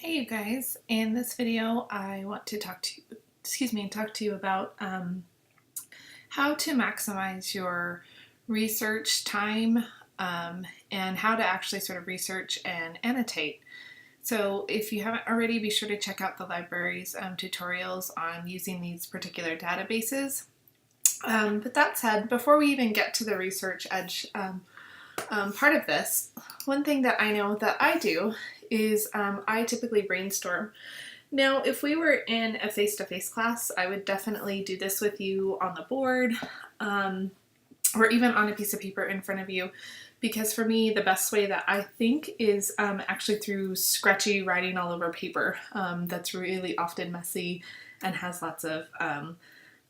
Hey you guys, in this video I want to talk to you about how to maximize your research time and how to actually sort of research and annotate. So if you haven't already, be sure to check out the library's tutorials on using these particular databases. But that said, before we even get to the research edge part of this, one thing that I know that I do is I typically brainstorm. Now, if we were in a face-to-face class, I would definitely do this with you on the board or even on a piece of paper in front of you, because for me, the best way that I think is actually through scratchy writing all over paper that's really often messy and has lots of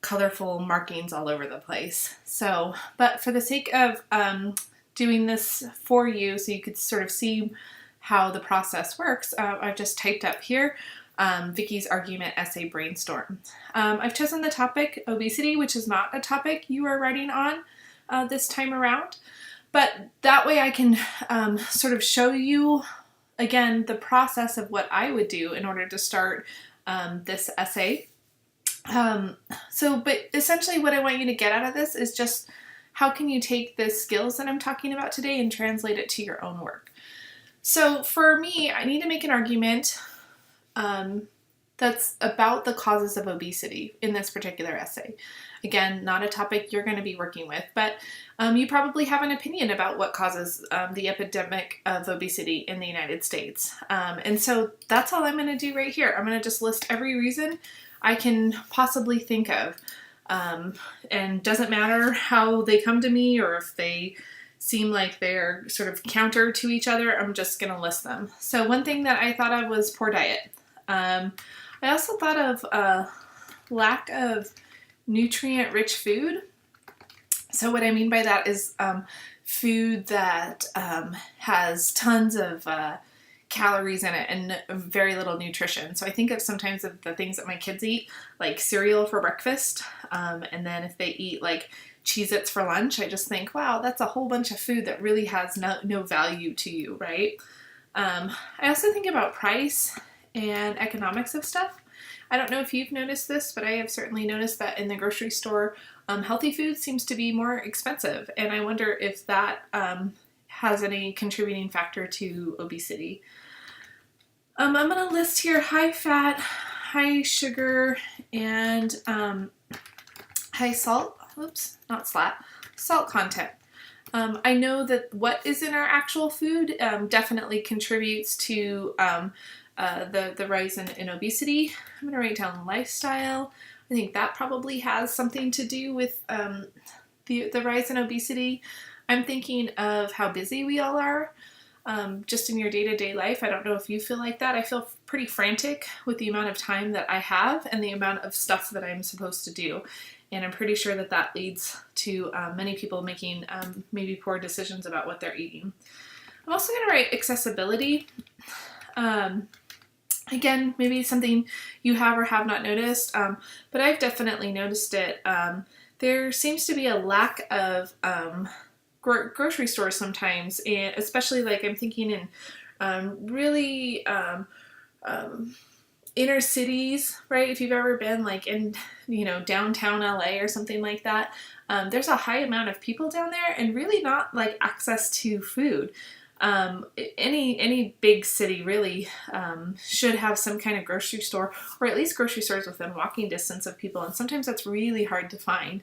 colorful markings all over the place. So, but for the sake of doing this for you so you could sort of see how the process works, I've just typed up here Vicky's argument essay brainstorm. I've chosen the topic obesity, which is not a topic you are writing on this time around, but that way I can sort of show you again the process of what I would do in order to start this essay. But essentially what I want you to get out of this is just how can you take the skills that I'm talking about today and translate it to your own work. So for me, I need to make an argument that's about the causes of obesity in this particular essay. Again, not a topic you're going to be working with, but you probably have an opinion about what causes the epidemic of obesity in the United States. And so that's all I'm going to do right here. I'm going to just list every reason I can possibly think of. And doesn't matter how they come to me or if they seem like they're sort of counter to each other, I'm just going to list them. So one thing that I thought of was poor diet. I also thought of lack of nutrient-rich food. So what I mean by that is food that has tons of calories in it and very little nutrition. So I think of sometimes of the things that my kids eat, like cereal for breakfast, and then if they eat like Cheez-Its for lunch, I just think, wow, that's a whole bunch of food that really has no value to you, right? I also think about price and economics of stuff. I don't know if you've noticed this, but I have certainly noticed that in the grocery store, healthy food seems to be more expensive, and I wonder if that has any contributing factor to obesity. I'm going to list here high fat, high sugar, and high salt. Oops, not salt content. I know that what is in our actual food definitely contributes to the rise in obesity. I'm going to write down lifestyle. I think that probably has something to do with the rise in obesity. I'm thinking of how busy we all are just in your day-to-day life. I don't know if you feel like that. I feel pretty frantic with the amount of time that I have and the amount of stuff that I'm supposed to do. And I'm pretty sure that that leads to many people making maybe poor decisions about what they're eating. I'm also going to write accessibility. Again, maybe something you have or have not noticed, but I've definitely noticed it. There seems to be a lack of grocery stores sometimes, and especially like I'm thinking in really inner cities, right? If you've ever been like in, downtown LA or something like that, there's a high amount of people down there and really not like access to food. Any big city really should have some kind of grocery store, or at least grocery stores within walking distance of people, and sometimes that's really hard to find.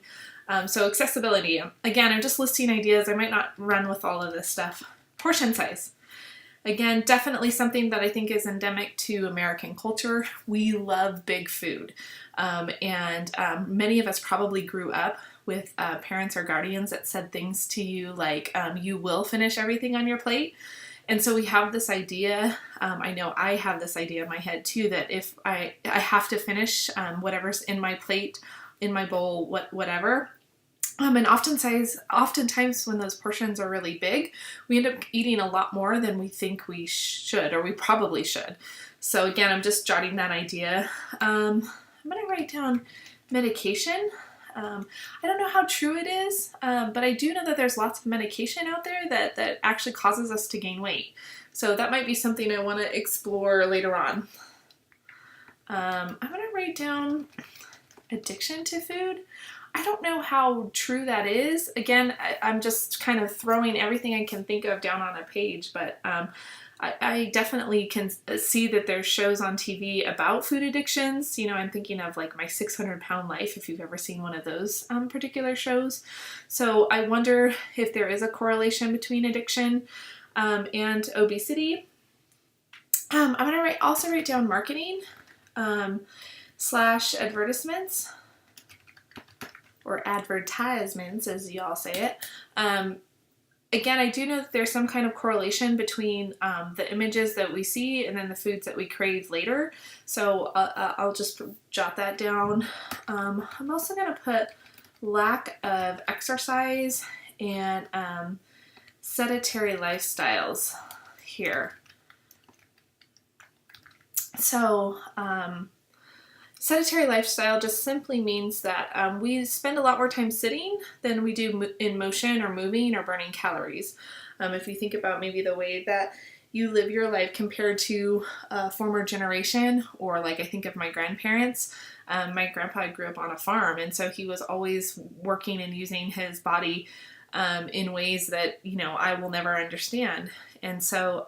So accessibility, again, I'm just listing ideas. I might not run with all of this stuff. Portion size. Again, definitely something that I think is endemic to American culture. We love big food. And many of us probably grew up with parents or guardians that said things to you like, you will finish everything on your plate. And so we have this idea, I know I have this idea in my head too, that if I have to finish whatever's in my plate, in my bowl, whatever. And oftentimes when those portions are really big, we end up eating a lot more than we think we should, or we probably should. So again, I'm just jotting that idea. I'm going to write down medication. I don't know how true it is, but I do know that there's lots of medication out there that actually causes us to gain weight. So that might be something I want to explore later on. I'm going to write down addiction to food. I don't know how true that is. Again, I'm just kind of throwing everything I can think of down on a page, but I definitely can see that there's shows on TV about food addictions. You know, I'm thinking of like My 600-Pound Life, if you've ever seen one of those particular shows. So I wonder if there is a correlation between addiction and obesity. I'm going to also write down marketing / advertisements, or advertisements, as you all say it. Again, I do know that there's some kind of correlation between the images that we see and then the foods that we crave later. So I'll just jot that down. I'm also going to put lack of exercise and sedentary lifestyles here. So sedentary lifestyle just simply means that we spend a lot more time sitting than we do in motion or moving or burning calories. If you think about maybe the way that you live your life compared to a former generation, or like I think of my grandparents. My grandpa grew up on a farm, and so he was always working and using his body in ways that, you know, I will never understand. And so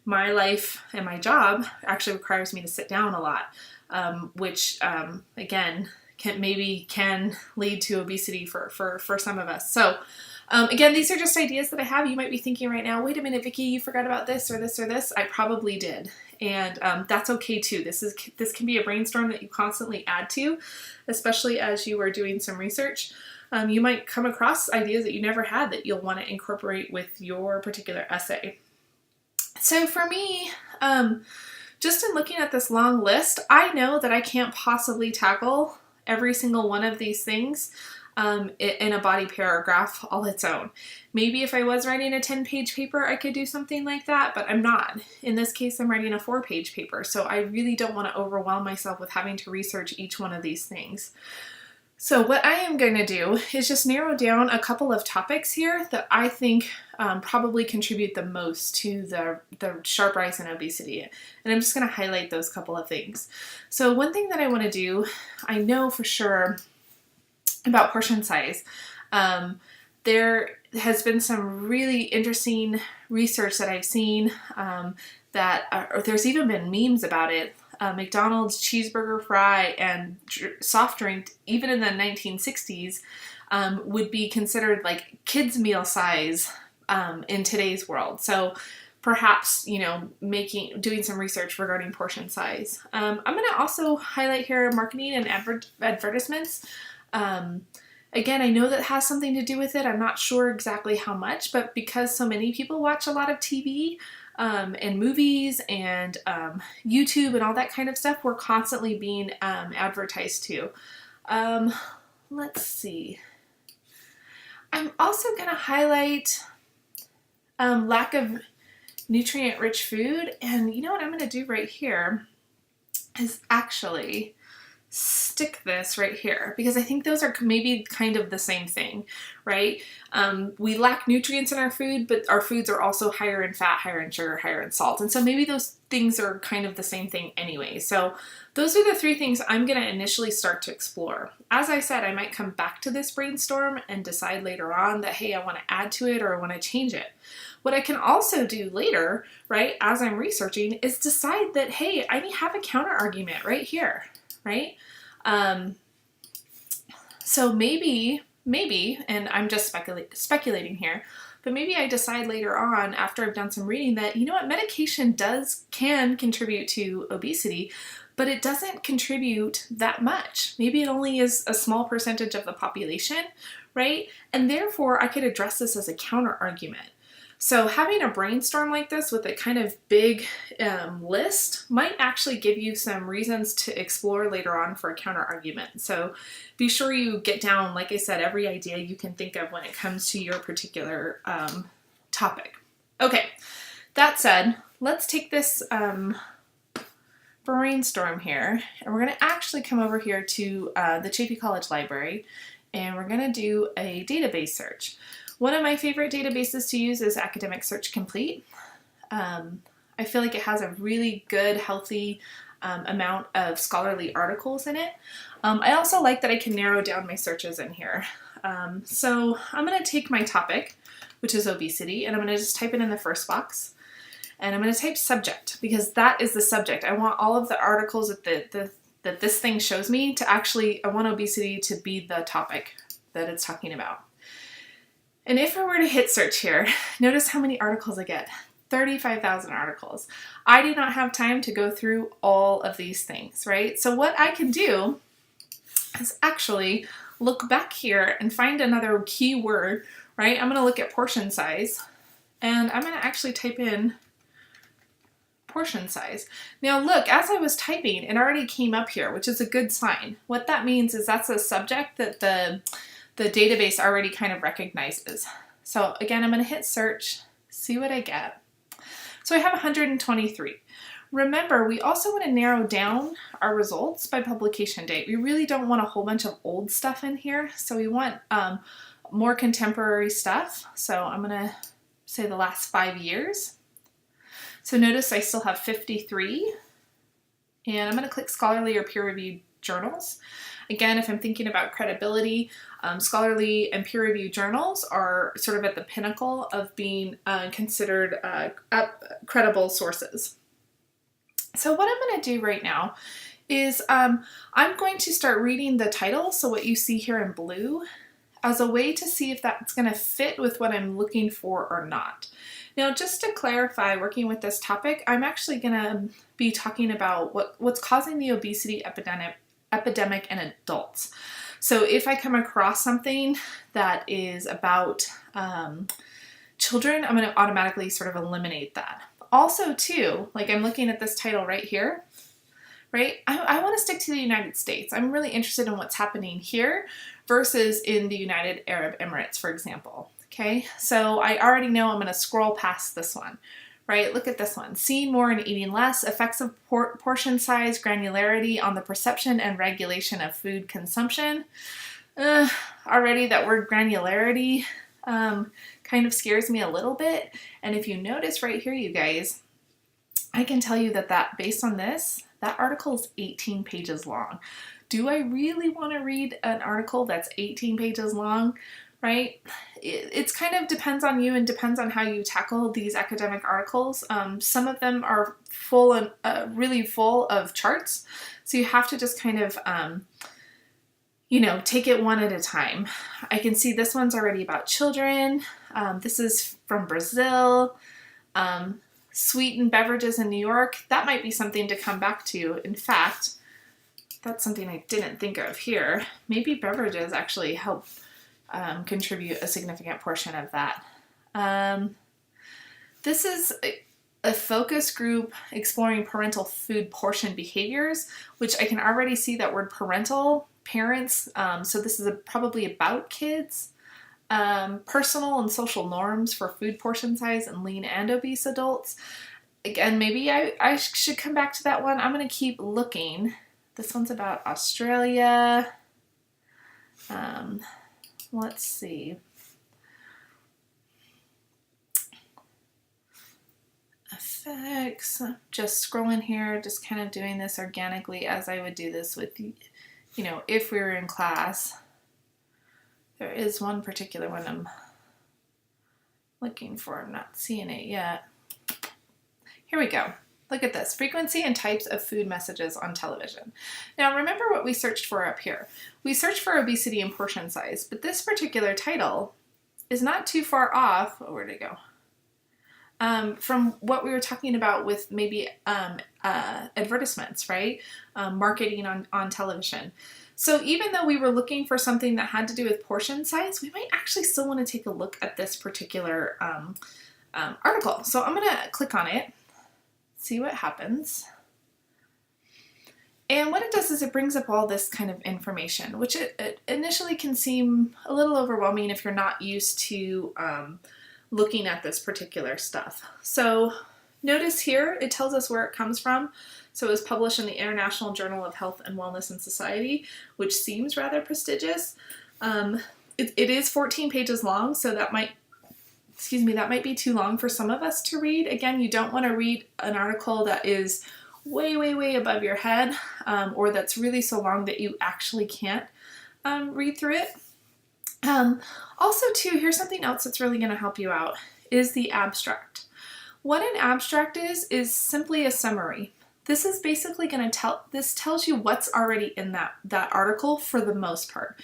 my life and my job actually requires me to sit down a lot. Which again can lead to obesity for some of us. So again, these are just ideas that I have. You might be thinking right now, wait a minute, Vicki, you forgot about this or this or this. I probably did, and that's okay too. This can be a brainstorm that you constantly add to, especially as you are doing some research. You might come across ideas that you never had that you'll want to incorporate with your particular essay. So for me, just in looking at this long list, I know that I can't possibly tackle every single one of these things in a body paragraph all its own. Maybe if I was writing a 10-page paper, I could do something like that, but I'm not. In this case, I'm writing a 4-page paper, so I really don't want to overwhelm myself with having to research each one of these things. So what I am going to do is just narrow down a couple of topics here that I think probably contribute the most to the sharp rise in obesity. And I'm just going to highlight those couple of things. So one thing that I want to do, I know for sure about portion size. There has been some really interesting research that I've seen or there's even been memes about it. McDonald's cheeseburger fry and soft drink, even in the 1960s, would be considered like kids' meal size in today's world. So perhaps, you know, doing some research regarding portion size. I'm going to also highlight here marketing and advertisements. Again, I know that has something to do with it. I'm not sure exactly how much, but because so many people watch a lot of TV, and movies and YouTube and all that kind of stuff, we're constantly being advertised to. Let's see. I'm also going to highlight lack of nutrient-rich food. And you know what I'm going to do right here is actually stick this right here, because I think those are maybe kind of the same thing, right? We lack nutrients in our food, but our foods are also higher in fat, higher in sugar, higher in salt. And so maybe those things are kind of the same thing anyway. So those are the 3 things I'm going to initially start to explore. As I said, I might come back to this brainstorm and decide later on that, hey, I want to add to it or I want to change it. What I can also do later, right, as I'm researching, is decide that, hey, I have a counter argument right here. Right? So maybe, and I'm just speculating here, but maybe I decide later on after I've done some reading that, you know what, medication can contribute to obesity, but it doesn't contribute that much. Maybe it only is a small percentage of the population, right? And therefore I could address this as a counter argument. So having a brainstorm like this with a kind of big list might actually give you some reasons to explore later on for a counter argument. So be sure you get down, like I said, every idea you can think of when it comes to your particular topic. Okay, that said, let's take this Brainstorm here, and we're going to actually come over here to the Chaffey College Library, and we're going to do a database search. One of my favorite databases to use is Academic Search Complete. I feel like it has a really good, healthy amount of scholarly articles in it. I also like that I can narrow down my searches in here. So I'm going to take my topic, which is obesity, and I'm going to just type it in the first box. And I'm going to type subject, because that is the subject. I want all of the articles that this thing shows me to actually, I want obesity to be the topic that it's talking about. And if I were to hit search here, notice how many articles I get. 35,000 articles. I do not have time to go through all of these things, right? So what I can do is actually look back here and find another keyword, right? I'm going to look at portion size, and I'm going to actually type in portion size. Now look, as I was typing, it already came up here, which is a good sign. What that means is that's a subject that the database already kind of recognizes. So again, I'm going to hit search, see what I get. So I have 123. Remember, we also want to narrow down our results by publication date. We really don't want a whole bunch of old stuff in here, so we want more contemporary stuff. So I'm going to say the last 5 years. So notice I still have 53, and I'm going to click scholarly or peer-reviewed journals. Again, if I'm thinking about credibility, scholarly and peer-reviewed journals are sort of at the pinnacle of being considered credible sources. So what I'm going to do right now is I'm going to start reading the title, so what you see here in blue, as a way to see if that's going to fit with what I'm looking for or not. Now, just to clarify, working with this topic, I'm actually going to be talking about what's causing the obesity epidemic in adults. So if I come across something that is about children, I'm going to automatically sort of eliminate that. Also, too, like I'm looking at this title right here, right? I want to stick to the United States. I'm really interested in what's happening here versus in the United Arab Emirates, for example. Okay, so I already know I'm going to scroll past this one, right? Look at this one. Seeing more and eating less, effects of portion size, granularity on the perception and regulation of food consumption. Already that word granularity kind of scares me a little bit. And if you notice right here, you guys, I can tell you that based on this, that article is 18 pages long. Do I really want to read an article that's 18 pages long? Right? It's kind of depends on you and depends on how you tackle these academic articles. Some of them are full and really full of charts, so you have to just kind of, take it one at a time. I can see this one's already about children. This is from Brazil. Sweetened beverages in New York. That might be something to come back to. In fact, that's something I didn't think of here. Maybe beverages actually help contribute a significant portion of that. This is a focus group exploring parental food portion behaviors, which I can already see that word parental, parents, so this is probably about kids. Personal and social norms for food portion size in lean and obese adults. Again, maybe I should come back to that one. I'm going to keep looking. This one's about Australia. Let's see. Effects. Just scrolling here, just kind of doing this organically as I would do this with, if we were in class. There is one particular one I'm looking for. I'm not seeing it yet. Here we go. Look at this, frequency and types of food messages on television. Now remember what we searched for up here. We searched for obesity and portion size, but this particular title is not too far off, where'd it go? From what we were talking about with maybe advertisements, right? Marketing on television. So even though we were looking for something that had to do with portion size, we might actually still want to take a look at this particular article. So I'm going to click on it. See what happens. And what it does is it brings up all this kind of information, which it initially can seem a little overwhelming if you're not used to looking at this particular stuff. So Notice here, it tells us where it comes from. So it was published in the International Journal of Health and Wellness and Society, which seems rather prestigious. It is 14 pages long, so that might be too long for some of us to read. Again, you don't want to read an article that is way, way, way above your head, or that's really so long that you actually can't read through it. Also, too, here's something else that's really going to help you out, is the abstract. What an abstract is simply a summary. This is basically going to this tells you what's already in that article for the most part.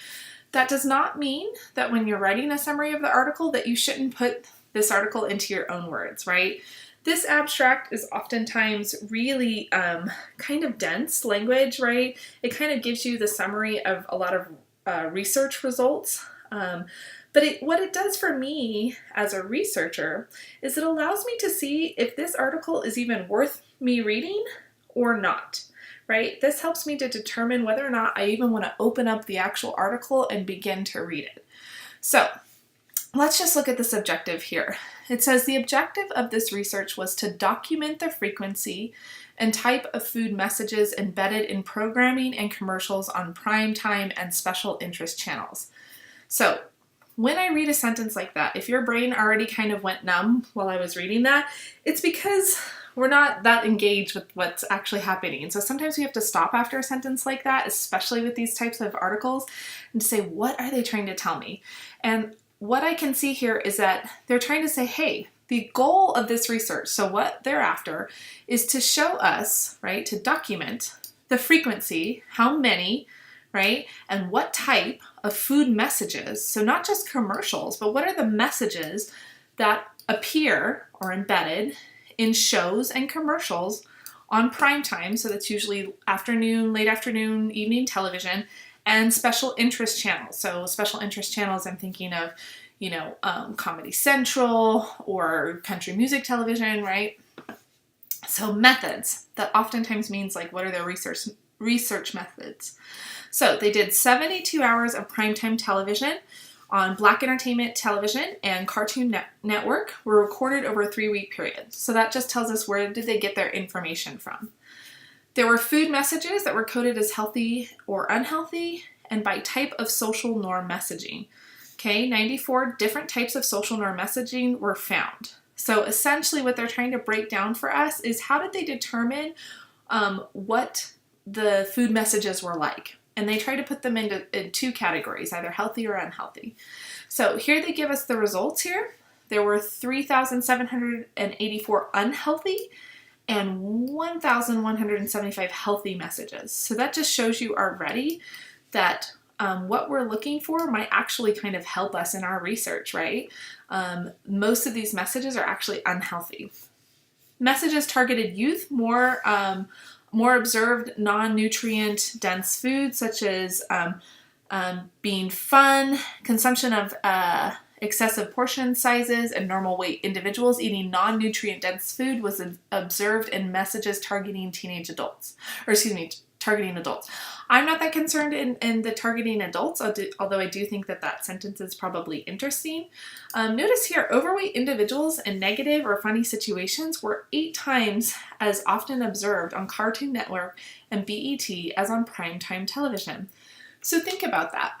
That does not mean that when you're writing a summary of the article that you shouldn't put this article into your own words, right? This abstract is oftentimes really kind of dense language, right? It kind of gives you the summary of a lot of research results. But what it does for me as a researcher is it allows me to see if this article is even worth me reading or not, right? This helps me to determine whether or not I even want to open up the actual article and begin to read it. So let's just look at this objective here. It says the objective of this research was to document the frequency and type of food messages embedded in programming and commercials on prime time and special interest channels. So when I read a sentence like that, if your brain already kind of went numb while I was reading that, it's because we're not that engaged with what's actually happening. And so sometimes we have to stop after a sentence like that, especially with these types of articles, and to say, what are they trying to tell me? And what I can see here is that they're trying to say, hey, the goal of this research, so what they're after, is to show us, right, to document the frequency, how many, right, and what type of food messages, so not just commercials, but what are the messages that appear or embedded in shows and commercials on prime time, so that's usually afternoon, late afternoon, evening television, and special interest channels. So special interest channels, I'm thinking of, Comedy Central or country music television, right? So methods, that oftentimes means like, what are their research methods? So they did 72 hours of primetime television on Black Entertainment Television and Cartoon Network were recorded over a 3-week period. So that just tells us where did they get their information from. There were food messages that were coded as healthy or unhealthy and by type of social norm messaging. Okay, 94 different types of social norm messaging were found. So essentially what they're trying to break down for us is how did they determine what the food messages were like. And they try to put them in 2 categories, either healthy or unhealthy. So here they give us the results here. There were 3,784 unhealthy and 1,175 healthy messages. So that just shows you already that what we're looking for might actually kind of help us in our research, right? Most of these messages are actually unhealthy. Messages targeted youth, more observed non-nutrient dense foods such as being fun, consumption of excessive portion sizes, and normal weight. Individuals eating non-nutrient dense food was observed in messages targeting targeting adults. I'm not that concerned in the targeting adults, although I do think that sentence is probably interesting. Notice here, overweight individuals in negative or funny situations were 8 times as often observed on Cartoon Network and BET as on primetime television. So think about that.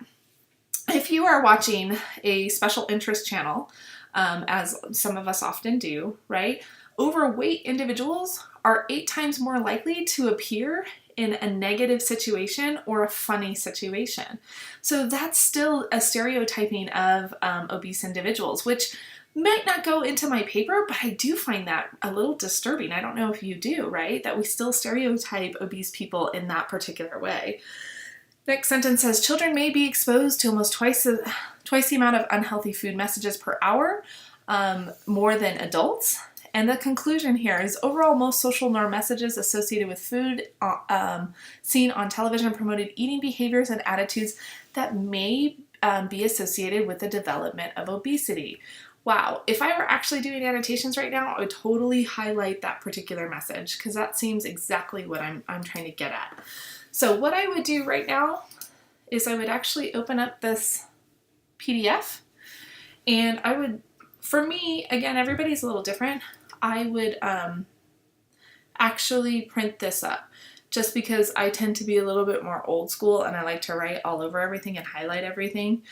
If you are watching a special interest channel, as some of us often do, right, overweight individuals are 8 times more likely to appear in a negative situation or a funny situation. So that's still a stereotyping of obese individuals, which might not go into my paper, but I do find that a little disturbing. I don't know if you do, right? That we still stereotype obese people in that particular way. Next sentence says, children may be exposed to almost twice the amount of unhealthy food messages per hour, more than adults. And the conclusion here is overall most social norm messages associated with food seen on television promoted eating behaviors and attitudes that may be associated with the development of obesity. Wow, if I were actually doing annotations right now, I would totally highlight that particular message because that seems exactly what I'm trying to get at. So what I would do right now is I would actually open up this PDF and I would, for me, again, everybody's a little different. I would actually print this up, just because I tend to be a little bit more old school and I like to write all over everything and highlight everything.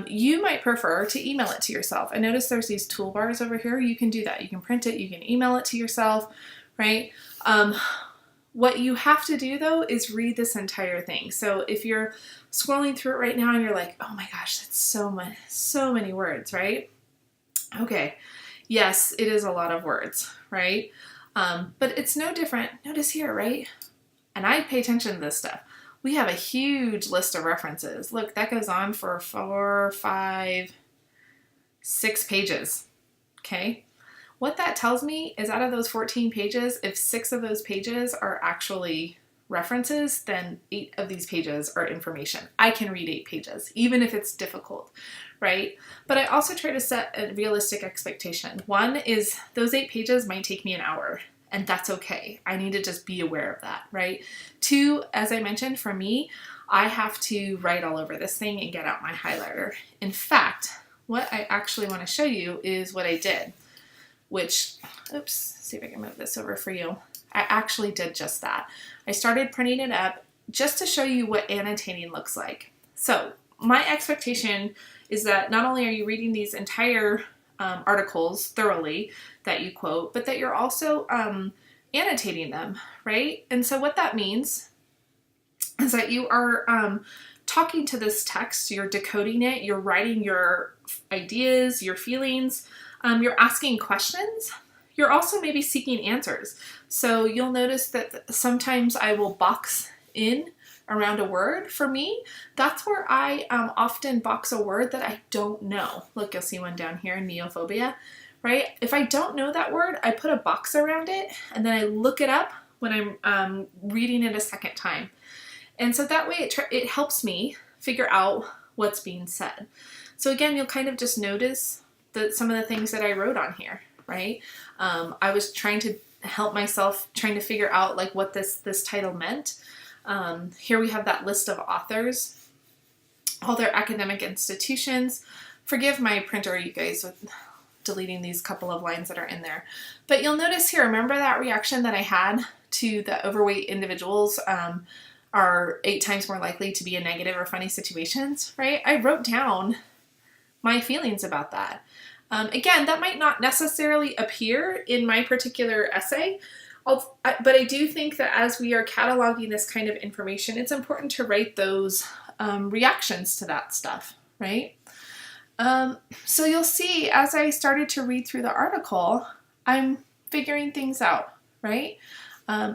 You might prefer to email it to yourself. I notice there's these toolbars over here. You can do that. You can print it, you can email it to yourself, right? What you have to do though is read this entire thing. So if you're scrolling through it right now and you're like, oh my gosh, that's so many words, right? Okay, yes, it is a lot of words, right? But it's no different. Notice here, right? And I pay attention to this stuff. We have a huge list of references. Look, that goes on for 4, 5, 6 pages, okay? What that tells me is out of those 14 pages, if 6 of those pages are actually references, then 8 of these pages are information. I can read 8 pages, even if it's difficult, right? But I also try to set a realistic expectation. One is those 8 pages might take me an hour, and that's okay. I need to just be aware of that, right? 2, as I mentioned, for me, I have to write all over this thing and get out my highlighter. In fact, what I actually want to show you is what I did, which, oops, see if I can move this over for you. I actually did just that. I started printing it up just to show you what annotating looks like. So my expectation is that not only are you reading these entire articles thoroughly that you quote, but that you're also annotating them, right? And so what that means is that you are talking to this text, you're decoding it, you're writing your ideas, your feelings, you're asking questions. You're also maybe seeking answers. So you'll notice that sometimes I will box in around a word. For me, that's where I often box a word that I don't know. Look, you'll see one down here, neophobia, right? If I don't know that word, I put a box around it and then I look it up when I'm reading it a second time. And so that way it helps me figure out what's being said. So again, you'll kind of just notice that some of the things that I wrote on here, right? I was trying to help myself, trying to figure out like what this title meant. Here we have that list of authors, all their academic institutions. Forgive my printer, you guys, with deleting these couple of lines that are in there. But you'll notice here, remember that reaction that I had to the overweight individuals are 8 times more likely to be in negative or funny situations, right? I wrote down my feelings about that. Again, that might not necessarily appear in my particular essay, but I do think that as we are cataloging this kind of information, it's important to write those reactions to that stuff, right? So you'll see as I started to read through the article, I'm figuring things out, right?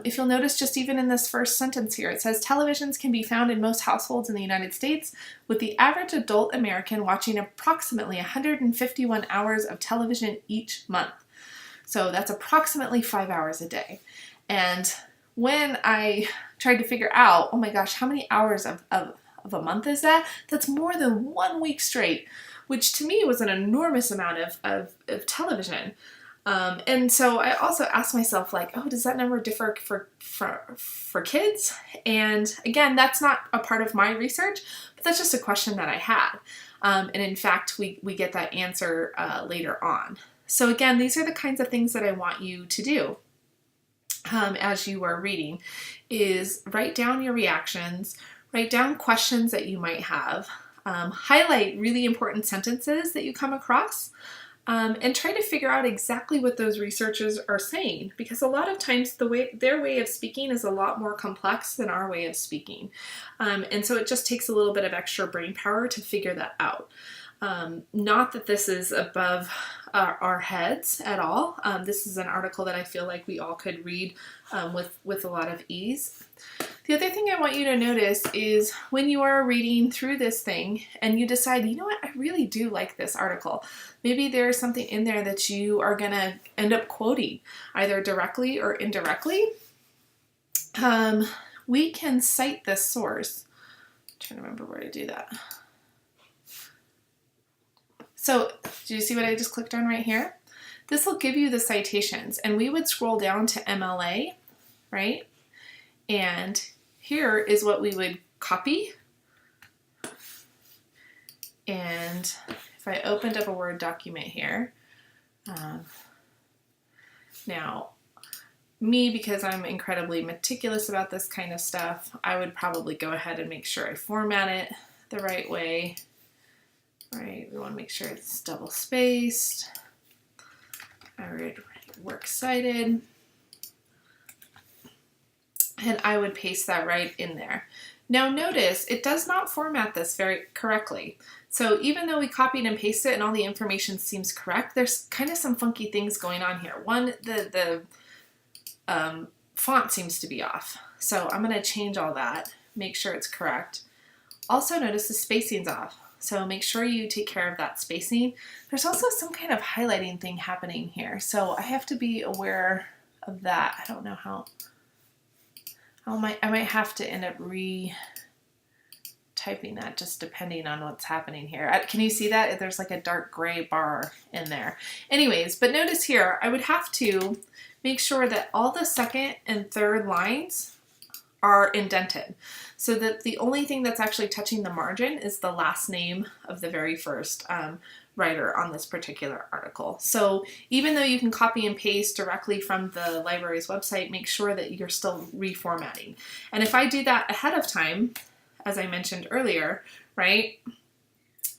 If you'll notice just even in this first sentence here, it says televisions can be found in most households in the United States, with the average adult American watching approximately 151 hours of television each month. So that's approximately 5 hours a day. And when I tried to figure out, oh my gosh, how many hours of a month is that? That's more than 1 week straight, which to me was an enormous amount of television. And so I also asked myself, like, oh, does that number differ for kids? And again, that's not a part of my research, but that's just a question that I had. And in fact, we get that answer later on. So again, these are the kinds of things that I want you to do as you are reading, is write down your reactions, write down questions that you might have, highlight really important sentences that you come across, and try to figure out exactly what those researchers are saying, because a lot of times their way of speaking is a lot more complex than our way of speaking. And so it just takes a little bit of extra brain power to figure that out. Not that this is above our heads at all. This is an article that I feel like we all could read with a lot of ease. The other thing I want you to notice is when you are reading through this thing and you decide, you know what, I really do like this article. Maybe there's something in there that you are going to end up quoting, either directly or indirectly. We can cite this source. I'm trying to remember where to do that. So, do you see what I just clicked on right here? This will give you the citations, and we would scroll down to MLA, right? And here is what we would copy. And if I opened up a Word document here, Now, me, because I'm incredibly meticulous about this kind of stuff, I would probably go ahead and make sure I format it the right way. Right, we want to make sure it's double spaced. All right, works cited. And I would paste that right in there. Now notice, it does not format this very correctly. So even though we copied and pasted it and all the information seems correct, there's kind of some funky things going on here. One, the font seems to be off. So I'm going to change all that, make sure it's correct. Also notice the spacing's off. So make sure you take care of that spacing. There's also some kind of highlighting thing happening here. So I have to be aware of that. I don't know how. I might have to end up retyping that just depending on what's happening here. Can you see that? There's like a dark gray bar in there. Anyways, but notice here, I would have to make sure that all the second and third lines are indented so that the only thing that's actually touching the margin is the last name of the very first writer on this particular article. So even though you can copy and paste directly from the library's website, make sure that you're still reformatting. And if I do that ahead of time, as I mentioned earlier, right,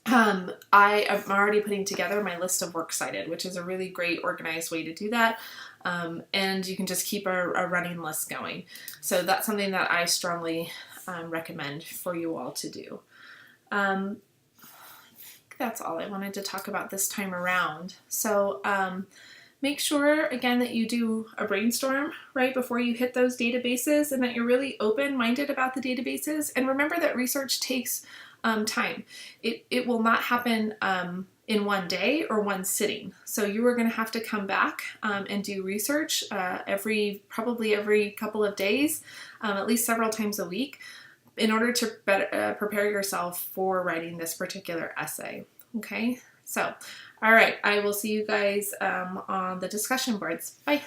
I am already putting together my list of works cited, which is a really great organized way to do that. And you can just keep a running list going. So that's something that I strongly recommend for you all to do. That's all I wanted to talk about this time around. So make sure, again, that you do a brainstorm right before you hit those databases and that you're really open-minded about the databases. And remember that research takes time. It will not happen in one day or one sitting. So you are going to have to come back and do research probably every couple of days, at least several times a week, in order to prepare yourself for writing this particular essay. Okay, so, all right, I will see you guys on the discussion boards. Bye.